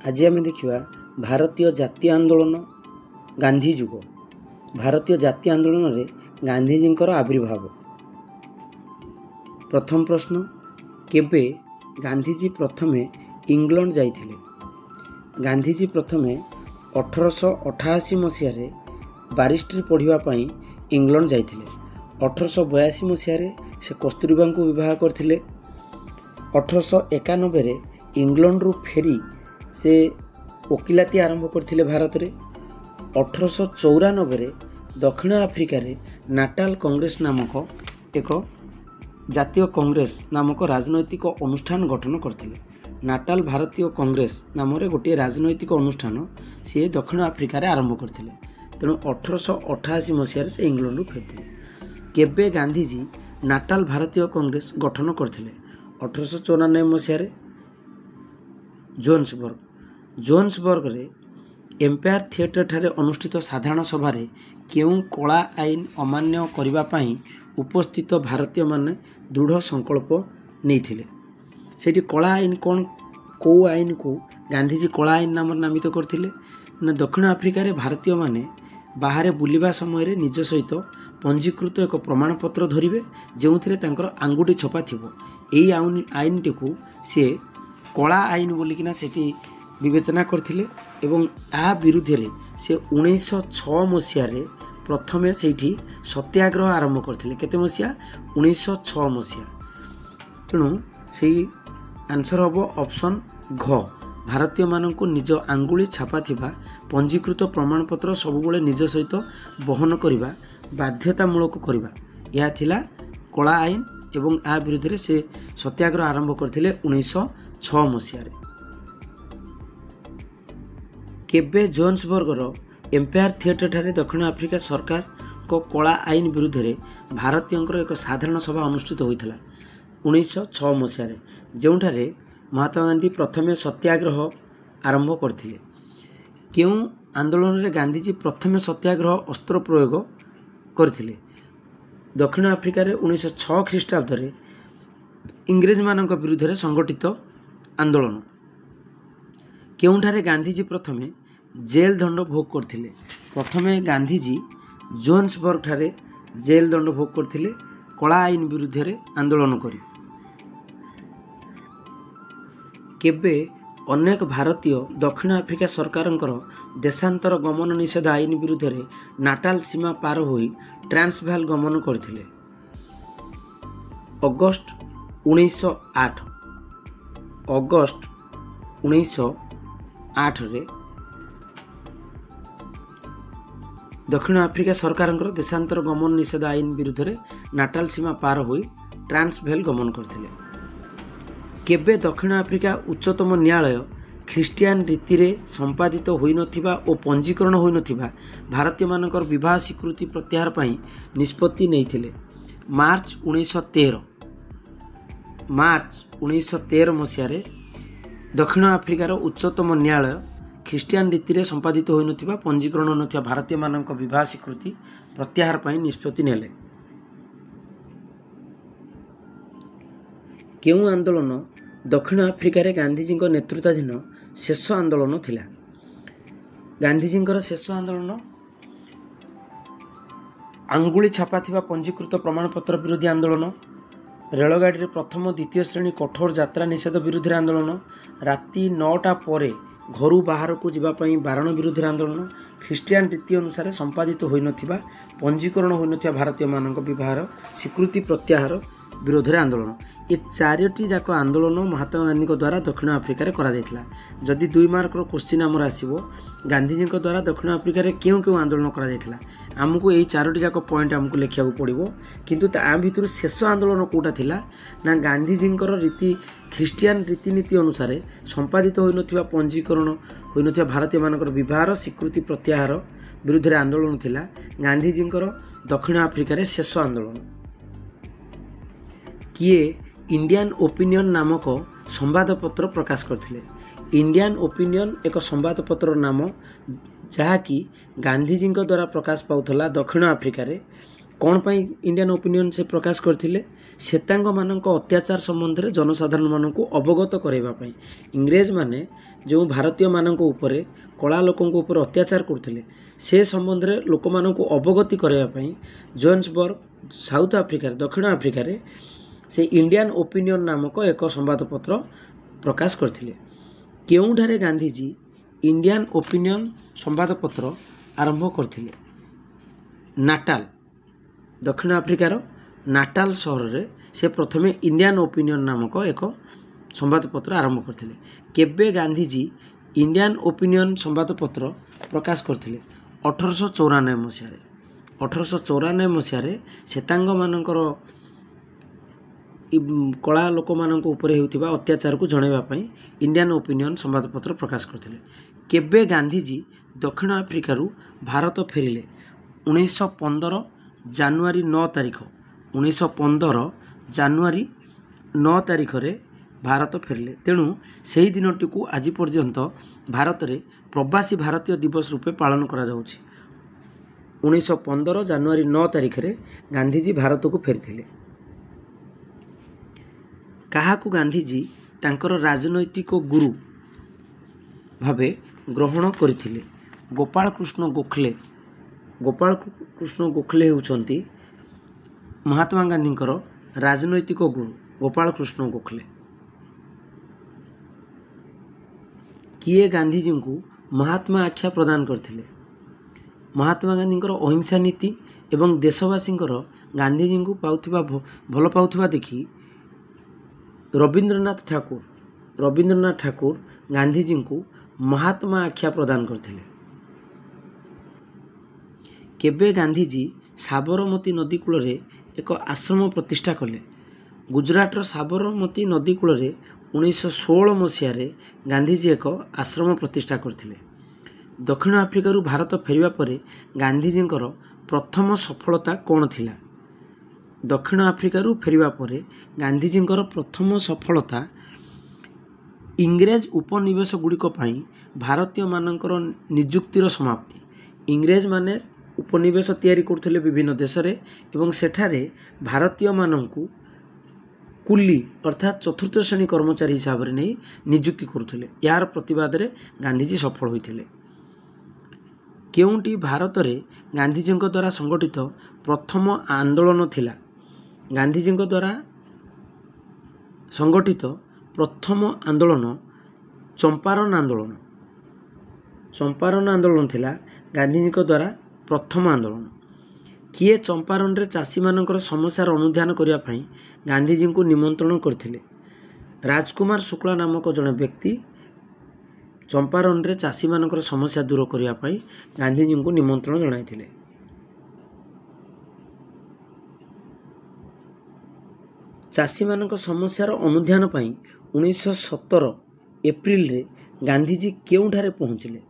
आज आम देखा भारतीय जातीय आंदोलन गांधी युग। भारतीय जातीय आंदोलन में गांधीजी आविर्भाव। प्रथम प्रश्न, केबे गांधीजी प्रथम इंग्लैंड जाइथिले? गांधीजी प्रथम 1888 मसीह बारिस्ट्री पढ़ाई इंग्लैंड जाइथिले। 1882 मसीह से कस्तूरबा को विवाह करथिले। 1891 इंग्लैंड रु फेरी से वकिलाती आरंभ करथिले भारत रे। 1894 दक्षिण आफ्रिकार नाटाल कांग्रेस नामक एक जातीय कांग्रेस नामक राजनैतिक अनुष्ठान गठन करथिले। नाटाल भारतीय कांग्रेस नाम गोटे राजनैतिक अनुष्ठान सी दक्षिण आफ्रिकार आरंभ करथिले। तेणु 1888 मसीह से इंग्लैंड रु फेरथिले। केबे गांधीजी नाटाल भारतीय कांग्रेस गठन करथिले? 1894 मसीह जोहान्सबर्ग रे एम्पायर थिएटर ठारे अनुष्ठित साधारण सभा केउं कला आईन अमान्य करिबा पई उपस्थित भारतीय माने दृढ़ संकल्प नेइथिले। सेठी कला आईन कौन कौ आईन को गांधीजी कला आईन नाम नामित करथिले ना दक्षिण आफ्रिकार भारतीय माने बाहर बुलिबा समय निज सहित पंजीकृत एक प्रमाणपत्र धरिबे जोंथिरे तांकर आंगुठी छपा थिबो। एई आईन टिकु से कला आईन बोलिकिना सेठी विवेचना करथिले एवं आ विरुद्ध रे से 1906 मसीह प्रथमे सेठी सत्याग्रह आरंभ करथिले। केते मसीहा? 1906 मसीहा। तेणु से आंसर हम ऑप्शन घ। भारतीय मानक निज आंगुली छापा थिबा पंजीकृत प्रमाणपत्र सबुबले निज सहित बहन करिबा बाध्यतामूलक करिबा यह थिला कला आईन एवं आ विरुद्ध रे से सत्याग्रह आरंभ करथिले 1906 मसीह। केबे जोहान्सबर्गर एम्पायर थिएटर ठारे दक्षिण आफ्रिका सरकार को कला आईन विरुद्ध रे भारतीय एक साधारण सभा अनुष्ठित होइथिला 1906 मसीह, जोंठारे महात्मा गांधी प्रथमे सत्याग्रह आरंभ करथिले। केउं आंदोलन रे गांधीजी प्रथमे सत्याग्रह अस्त्र प्रयोग करथिले? दक्षिण आफ्रिका रे 1906 ख्रीष्टाब्द रे इंग्रेज मानक विरुद्ध रे संगठित आंदोलन। केउंठारे गांधीजी प्रथमे जेल दंड भोग करथिले? प्रथमे गांधीजी जोहान्सबर्ग ठारे जेल दंड भोग करथिले कला आईन विरुद्ध रे आंदोलन करी। केबे अनेक भारतीय दक्षिण आफ्रिका सरकारंकर देशांतर गमन निषेध आईन विरुद्ध रे नाटाल सीमा पार होई ट्रांसवाल गमन करथिले? अगस्त 1908। अगस्त 1908 रे दक्षिण आफ्रिका सरकारंकर देशांतर गमन निषेध आईन विरुद्ध रे नाटाल सीमा पार होई ट्रांसवाल गमन करथिले। केबे दक्षिण आफ्रिका उच्चतम न्यायालय ख्रीष्टियान रीति रे संपादित होई नथिबा और पंजीकरण होई नथिबा भारतीय मानकर विवाह स्वीकृति प्रत्याहार पई निष्पत्ति नैथिले? मार्च 1913। मार्च 1913 मसीह दक्षिण आफ्रिकार उच्चतम न्यायालय ख्रीष्टियान रीति रे संपादित होई नथिबा पंजीकरण होई नथिबा भारतीय मानक विवाह स्वीकृति प्रत्याहार पई निष्पत्ति नेले। केउं आंदोलन दक्षिण आफ्रिकार गांधीजी नेतृत्वाधीन शेष आंदोलन थिला? गांधीजी शेष आंदोलन आंगुली छापा थिबा पंजीकृत प्रमाणपत्र विरोधी आंदोलन, रेलगाड़ी प्रथम द्वितीय श्रेणी कठोर यात्रा निषेध विरुद्ध आंदोलन, राति 9टा पर घर बाहर को जावाई बारण विरुद्ध आंदोलन, ख्रीष्टियान रीति अनुसार संपादित होई नथिबा पंजीकरण होई नथिबा भारतीय मानक विवाह स्वीकृति प्रत्याहार विरोध रे आंदोलन। ये चारोटी जाक आंदोलन महात्मा गांधी द्वारा दक्षिण आफ्रिकार करा जायतिला। जदि 2 मार्कर क्वेश्चन आमर आसीबो गांधीजी द्वारा दक्षिण आफ्रिकार केउं केउं आंदोलन करा जायतिला आमको यही चारोटी जाक पॉइंट आमको लिखिया पड़ो। किंतु ता भितर शेष आंदोलन कोटा थिला ना गांधीजी रीति ख्रीष्टियान रीतिनीति अनुसार संपादित होई नथिबा पंजीकरण होई नथिबा भारतीय मानकर विवाह स्वीकृति प्रत्याहार विरुद्ध रे आंदोलन थिला गांधीजी दक्षिण आफ्रिकार शेष आंदोलन। किए इंडियन ओपिनियन नामक संवादपत्र प्रकाश करथिले? इंडियन ओपिनियन एक संवादपत्र नाम जहाँकि गांधीजी द्वारा प्रकाश पाउथला दक्षिण आफ्रिकार कौन पाई इंडियन ओपिनियन से प्रकाश करथिले श्वेतांग मानक अत्याचार संबंध में जनसाधारण मानक अवगत करवाई इंग्रेज माने जो भारतीय मानक उपरे कला लोक उपर अत्याचार करथिले से संबंध में लोक मानक अवगति करवाई जोहान्सबर्ग साउथ आफ्रिका दक्षिण आफ्रिका रे से इंडियन ओपिनियन नामक एक संवादपत्र प्रकाश करथिले केउंठारे गांधीजी इंडियन ओपिनियन संवादपत्र आरंभ करथिले नाटाल दक्षिण आफ्रिकार नाटाल सहर रे से प्रथमे इंडियन ओपिनियन नामक एक संवादपत्र आरंभ करथिले केबे गांधीजी इंडियन ओपिनियन संवादपत्र प्रकाश करथिले 1894 मसीह 1894 मसीह श्वेतांग मानकर कला लोक मानक उपरे हेउथिबा अत्याचार को जणाइबा पई इंडियन ओपिनियन संवादपत्र प्रकाश करथिले केबे गांधीजी दक्षिण आफ्रिका भारत फेरिले 1915 जानुआरी 9 तारिख 1915 जानुआरी 9 तारिख रे भारत फेरिले तेणु से ही दिनटी को आज पर्यंत भारत में प्रवासी भारतीय दिवस रूपे पालन करा जाउछि 1915 जानुआरी 9 तारिख रे गांधीजी भारत को फेरिथिले काहाकू गांधीजी तांकर राजनैतिक गुरु भावे ग्रहण करथिले गोपाल कृष्ण गोखले होउछंती महात्मा गांधींकर राजनैतिक गुरु गोपाल कृष्ण गोखले किए गांधीजी को महात्मा आख्या प्रदान करथिले महात्मा गांधींकर अहिंसा नीति एवं देशवासी गांधीजी को पाउथिबा भल पाउथिबा देखि रविंद्रनाथ ठाकुर गांधीजी को महात्मा आख्या प्रदान करथिले केबे गांधीजी साबरमती नदी कूल रे एक आश्रम प्रतिष्ठा कले गुजराटर साबरमती नदी कूल रे 1916 मसीह गांधीजी एक आश्रम प्रतिष्ठा करथिले दक्षिण आफ्रिका भारत फेरिबा परे गांधीजींकर प्रथम सफलता कौन थिला दक्षिण आफ्रिका फेरिबा परे गांधीजींकर प्रथम सफलता इंग्रेज उपनिवेश गुड़िक भारतीय मानकर निजुक्तिर समाप्ति इंग्रेज माने उपनिवेश तैयारी करथिले विभिन्न देश रे एवं सेठारे भारतीय माननकु कुली अर्थात चतुर्थ श्रेणी कर्मचारी हिसाब से नहीं नियुक्ति करुथिले यार प्रतिवाद रे गांधीजी सफल होइथिले केउंटी भारत रे गांधीजी द्वारा संगठित प्रथम आंदोलन थिला गांधीजी द्वारा संगठित प्रथम आंदोलन चंपारण आंदोलन थिला गांधीजी द्वारा प्रथम आंदोलन किए चंपारण रे चाषी मानकर समस्यार अनुध्यान करिया पई गांधीजी को निमंत्रण करथिले राजकुमार शुक्ला नामक जड़े व्यक्ति चंपारण रे चाषी मानकर समस्या दूर करिया पई गांधीजी को निमंत्रण जणाइथिले चाषी मानक समस्यार अनुध्यान पई 1917 एप्रिल रे गांधीजी केउठारे पहुँचिले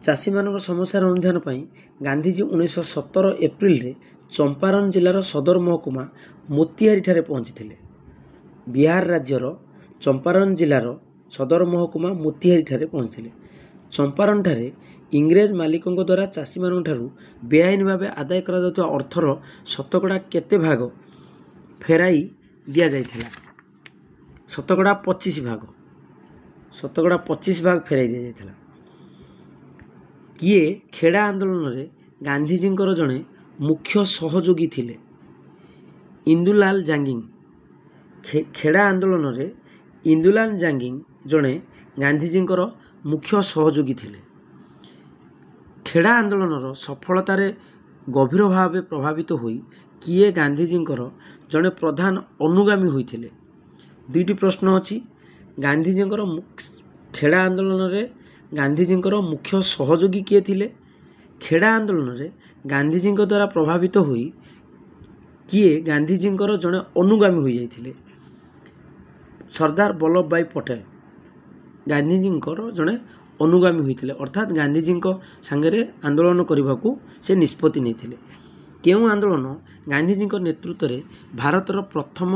चाषी मानक समस्यार अनुध्यान पई गांधीजी 1917 एप्रिल रे चंपारण जिलार सदर महकुमा मोतिहारी ठारे पहुँची बिहार राज्यर चंपारण जिलार सदर महकुमा मोतिहारी ठारे पहुँची चंपारण ठारे इंग्रेज मालिकों द्वारा चाषी मानक ठारू बेआईन भाव आदाय करा जाउଥିବା अर्थर शतकड़ा केते भाग फेराई दिया जाइथिला शतकड़ा 25 भाग फेराई दिया जाइथिला किए खेड़ा आंदोलन रे गांधीजींकर जड़े मुख्य सहयोगी थिले इंदुलाल जांगिंग खेड़ा आंदोलन रे इंदुलाल जांगिंग जड़े गांधीजींकर मुख्य सहयोगी थिले खेड़ा आंदोलन सफलतार गभीर भाव प्रभावित होई किए गांधीजींकर जड़े प्रधान अनुगामी होइथिले दुईटी प्रश्न अछि गांधीजींकर खेड़ा आंदोलन रे गांधीजींकर मुख्य सहयोगी किए थिले खेड़ा आंदोलन रे गांधीजी द्वारा प्रभावित होई किए गांधीजींकर जड़े अनुगामी हो जाइथिले सरदार वल्लभ भाई पटेल गांधीजींकर जड़े अनुगामी होइथिले अर्थात गांधीजी सांगरे आंदोलन करने को से निष्पत्ति नहीं केउं आंदोलन गांधीजी नेतृत्व में भारतर प्रथम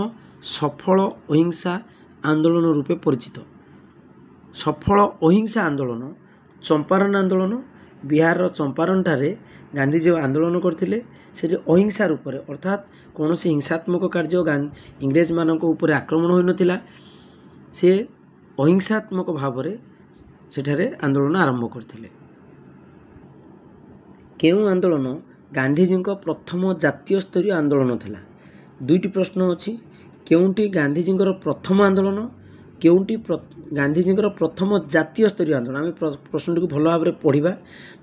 सफल अहिंसा आंदोलन रूपे परिचित सफल अहिंसा आंदोलन चंपारण आंदोलन ବିହାରର ଚମ୍ପାରଣଠାରେ ଗାନ୍ଧୀ ଯେଉଁ ଆନ୍ଦୋଳନ କରିଥିଲେ ସେଠି ଅହିଂସା ରୂପରେ ଅର୍ଥାତ୍ କୌଣସି ହିଂସାତ୍ମକ କାର୍ଯ୍ୟ ଇଂରେଜମାନଙ୍କ ଉପରେ ଆକ୍ରମଣ ହୋଇନଥିଲା। ସେ ଅହିଂସାତ୍ମକ ଭାବରେ ସେଠାରେ ଆନ୍ଦୋଳନ ଆରମ୍ଭ କରିଥିଲେ। କେଉଁ ଆନ୍ଦୋଳନ ଗାନ୍ଧୀଜୀଙ୍କ ପ୍ରଥମ ଜାତୀୟ ସ୍ତରୀୟ ଆନ୍ଦୋଳନ ଥିଲା? ଦୁଇଟି ପ୍ରଶ୍ନ ଅଛି। କେଉଁଟି ଗାନ୍ଧୀଜୀଙ୍କର ପ୍ରଥମ ଆନ୍ଦୋଳନ, କେଉଁଟି ଗାନ୍ଧୀଜୀଙ୍କର ପ୍ରଥମ ଜାତୀୟ ସ୍ତରୀୟ ଆନ୍ଦୋଳନ? ଆମେ ପ୍ରଶ୍ନଟିକୁ ଭଲ ଭାବରେ ପଢ଼ିବା।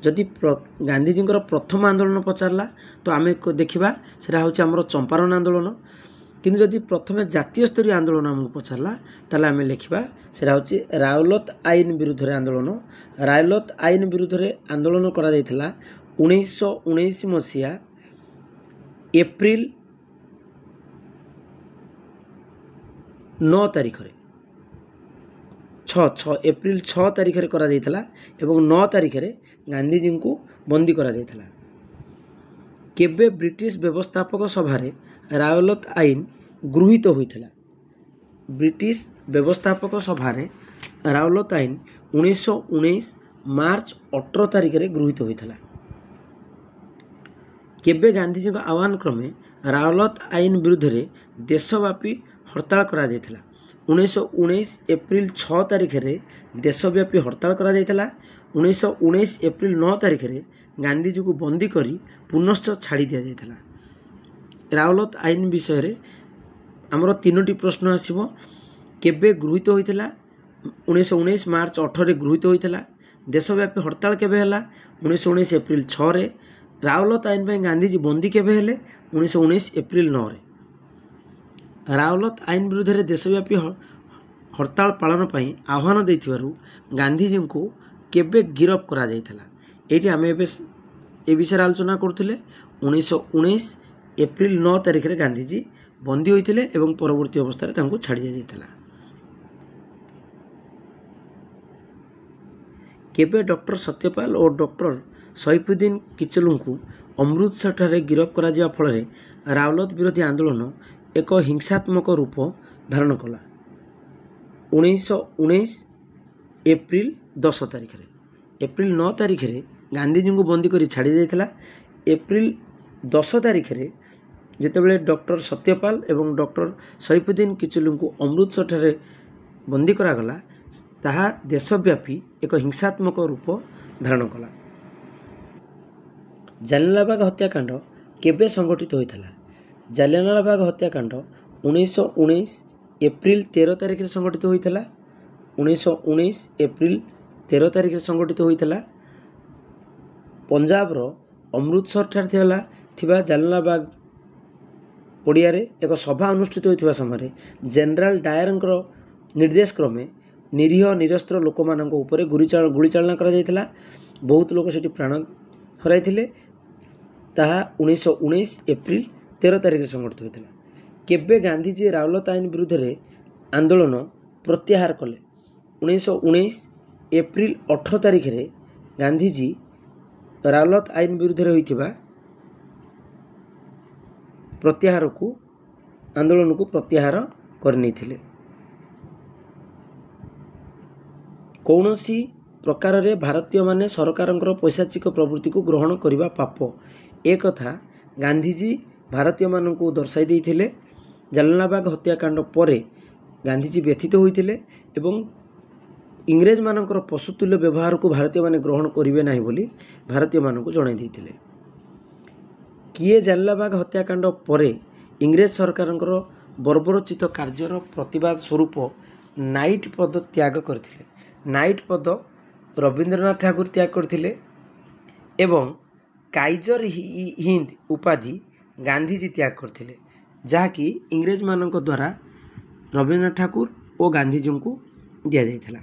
ଯଦି ଗାନ୍ଧୀଜୀଙ୍କର ପ୍ରଥମ ଆନ୍ଦୋଳନ ପଚାରିଲା ତ ଆମେ ଦେଖିବା ସେଟା ହେଉଛି ଆମର ଚମ୍ପାରଣ ଆନ୍ଦୋଳନ। କିନ୍ତୁ ଯଦି ପ୍ରଥମେ ଜାତୀୟ ସ୍ତରୀୟ ଆନ୍ଦୋଳନ ଆମକୁ ପଚାରିଲା ତାହେଲେ ଆମେ ଲେଖିବା ସେଟା ହେଉଛି ରାଓଲତ ଆଇନ ବିରୁଦ୍ଧରେ ଆନ୍ଦୋଳନ। ରାଓଲତ ଆଇନ ବିରୁଦ୍ଧରେ ଆନ୍ଦୋଳନ କରାଯାଇଥିଲା 1919 ମସିହା ଏପ୍ରିଲ 9 ତାରିଖରେ ଏପ୍ରିଲ 6 ତାରିଖରେ କରାଯାଇଥିଲା ଏବଂ 9 ତାରିଖରେ ଗାନ୍ଧୀଜୀଙ୍କୁ ବନ୍ଦୀ କରାଯାଇଥିଲା। କେବେ ବ୍ରିଟିଶ ବ୍ୟବସ୍ଥାପକ ସଭାରେ ରାଓଲତ ଆଇନ ଗୃହୀତ ହୋଇଥିଲା? ବ୍ରିଟିଶ ବ୍ୟବସ୍ଥାପକ ସଭାରେ ରାଓଲତ ଆଇନ 1919 ମାର୍ଚ୍ଚ 18 ତାରିଖରେ ଗୃହୀତ ହୋଇଥିଲା। କେବେ ଗାନ୍ଧୀଜୀଙ୍କ ଆହ୍ୱାନ କ୍ରମେ ରାଓଲତ ଆଇନ ବିରୁଦ୍ଧରେ ଦେଶବ୍ୟାପୀ ହରତାଳ କରାଯାଇଥିଲା? 1919 ଏପ୍ରିଲ 6 ତାରିଖରେ ଦେଶବ୍ୟାପୀ ହରତାଳ କରାଯାଇଥିଲା। 1919 ଏପ୍ରିଲ 9 ତାରିଖରେ ଗାନ୍ଧୀଜୀଙ୍କୁ ବନ୍ଦୀ କରି ପୁନଶ୍ଚ ଛାଡ଼ି ଦିଆଯାଇଥିଲା। ରାଓଲତ ଆଇନ ବିଷୟରେ ଆମର 3ଟି ପ୍ରଶ୍ନ ଆସିବ। କେବେ ଗୃହୀତ ହୋଇଥିଲା? 1919 ମାର୍ଚ୍ଚ 18ରେ ଗୃହୀତ ହୋଇଥିଲା। ଦେଶବ୍ୟାପୀ ହରତାଳ କେବେ ହେଲା? 1919 ଏପ୍ରିଲ 6ରେ। ରାଓଲତ ଆଇନ ପାଇଁ ଗାନ୍ଧୀଜୀ ବନ୍ଦୀ କେବେ ହେଲେ? 1919 ଏପ୍ରିଲ 9ରେ। ରାଓଲତ ଆଇନ ବିରୁଦ୍ଧରେ ଦେଶବ୍ୟାପୀ ହରତାଳ ପାଳନ ପାଇଁ ଆହ୍ୱାନ ଦେଇଥିବାରୁ ଗାନ୍ଧୀଜୀଙ୍କୁ କେବେ ଗିରଫ କରାଯାଇଥିଲା? ଏଇଠି ଆମେ ଏବେ ଏ ବିଷୟରେ ଆଲୋଚନା କରୁଥିଲେ। 1919 ଏପ୍ରିଲ 9 ତାରିଖରେ ଗାନ୍ଧୀଜୀ ବନ୍ଦୀ ହୋଇଥିଲେ ଏବଂ ପରବର୍ତ୍ତୀ ଅବସ୍ଥାରେ ତାଙ୍କୁ ଛାଡ଼ି ଦିଆଯାଇଥିଲା। କେବେ ଡକ୍ଟର ସତ୍ୟପାଲ ଓ ଡକ୍ଟର ସୈଫୁଦ୍ଦିନ କିଚଲୁଙ୍କୁ ଅମୃତସରଠାରେ ଗିରଫ କରାଯିବା ଫଳରେ ରାଓଲତ ବିରୋଧୀ ଆନ୍ଦୋଳନ ଏକ ହିଂସାତ୍ମକ ରୂପ ଧାରଣ କଲା? 1919 ଏପ୍ରିଲ 10 ତାରିଖରେ। ଏପ୍ରିଲ 9 ତାରିଖରେ ଗାନ୍ଧୀଜୀଙ୍କୁ ବନ୍ଦୀ କରି ଛାଡ଼ି ଯାଇଥିଲା। ଏପ୍ରିଲ 10 ତାରିଖରେ ଯେତେବେଳେ ଡକ୍ଟର ସତ୍ୟପାଲ ଏବଂ ଡକ୍ଟର ସୈଫୁଦ୍ଦିନ କିଚଲୁଙ୍କୁ ଅମୃତସରଠାରେ ବନ୍ଦୀ କରାଗଲା ତାହା ଦେଶବ୍ୟାପୀ ଏକ ହିଂସାତ୍ମକ ରୂପ ଧାରଣ କଲା। ଜାଲିଆନାବାଗ ହତ୍ୟାକାଣ୍ଡ କେବେ ସଂଘଟିତ ହୋଇଥିଲା? ଜାଲିଆନାବାଗ ହତ୍ୟାକାଣ୍ଡ 1919 ଏପ୍ରିଲ 13 ତାରିଖରେ ସଂଘଟିତ ହୋଇଥିଲା। 1919 ଏପ୍ରିଲ 13 ତାରିଖରେ ସଂଘଟିତ ହୋଇଥିଲା। ପଞ୍ଜାବର ଅମୃତସରଠାରେ ଥିବା ଜାଲିଆନାବାଗ ପଡ଼ିଆରେ ଏକ ସଭା ଅନୁଷ୍ଠିତ ହୋଇଥିବା ସମୟରେ ଜେନେରାଲ ଡାୟରଙ୍କର ନିର୍ଦ୍ଦେଶ କ୍ରମେ ନିରୀହ ନିରସ୍ତ୍ର ଲୋକମାନଙ୍କ ଉପରେ ଗୁଳିଚାଳନା କରାଯାଇଥିଲା। ବହୁତ ଲୋକ ସେଠି ପ୍ରାଣ ହରାଇଥିଲେ। ତାହା 1919 ଏପ୍ରିଲ 13 ତାରିଖରେ ସଂଘଟିତ ହୋଇଥିଲା। କେବେ ଗାନ୍ଧୀଜୀ ରାଓଲତ ଆଇନ ବିରୁଦ୍ଧରେ ଆନ୍ଦୋଳନ ପ୍ରତ୍ୟାହାର କଲେ? 1919 ଏପ୍ରିଲ 18 ତାରିଖରେ ଗାନ୍ଧୀଜୀ ରାଓଲତ ଆଇନ ବିରୁଦ୍ଧରେ ହୋଇଥିବା ଆନ୍ଦୋଳନକୁ ପ୍ରତ୍ୟାହାର କରିନେଇଥିଲେ। କୌଣସି ପ୍ରକାରରେ ଭାରତୀୟମାନେ ସରକାରଙ୍କର ପୈଶାଚିକ ପ୍ରବୃତ୍ତିକୁ ଗ୍ରହଣ କରିବା ପାପ, ଏକଥା ଗାନ୍ଧୀଜୀ ଭାରତୀୟମାନଙ୍କୁ ଦର୍ଶାଇ ଦେଇଥିଲେ। ଜାଲିଆନାବାଗ ହତ୍ୟାକାଣ୍ଡ ପରେ ଗାନ୍ଧୀଜୀ ବ୍ୟଥିତ ହୋଇଥିଲେ ଏବଂ ଇଂରେଜମାନଙ୍କର ପଶୁତୁଲ୍ୟ ବ୍ୟବହାରକୁ ଭାରତୀୟମାନେ ଗ୍ରହଣ କରିବେ ନାହିଁ ବୋଲି ଭାରତୀୟମାନଙ୍କୁ ଜଣାଇ ଦେଇଥିଲେ। କିଏ ଜାଲିଆନାବାଗ ହତ୍ୟାକାଣ୍ଡ ପରେ ଇଂରେଜ ସରକାରଙ୍କର ବର୍ବରୋଚିତ କାର୍ଯ୍ୟର ପ୍ରତିବାଦ ସ୍ୱରୂପ ନାଇଟ୍ ପଦ ତ୍ୟାଗ କରିଥିଲେ? ନାଇଟ୍ ପଦ ରବୀନ୍ଦ୍ରନାଥ ଠାକୁର ତ୍ୟାଗ କରିଥିଲେ ଏବଂ କାଇଜର ହିନ୍ଦ ଉପାଧି ଗାନ୍ଧୀଜୀ ତ୍ୟାଗ କରିଥିଲେ, ଯାହାକି ଇଂରେଜମାନଙ୍କ ଦ୍ୱାରା ରବୀନ୍ଦ୍ରନାଥ ଠାକୁର ଓ ଗାନ୍ଧୀଜୀଙ୍କୁ ଦିଆଯାଇଥିଲା।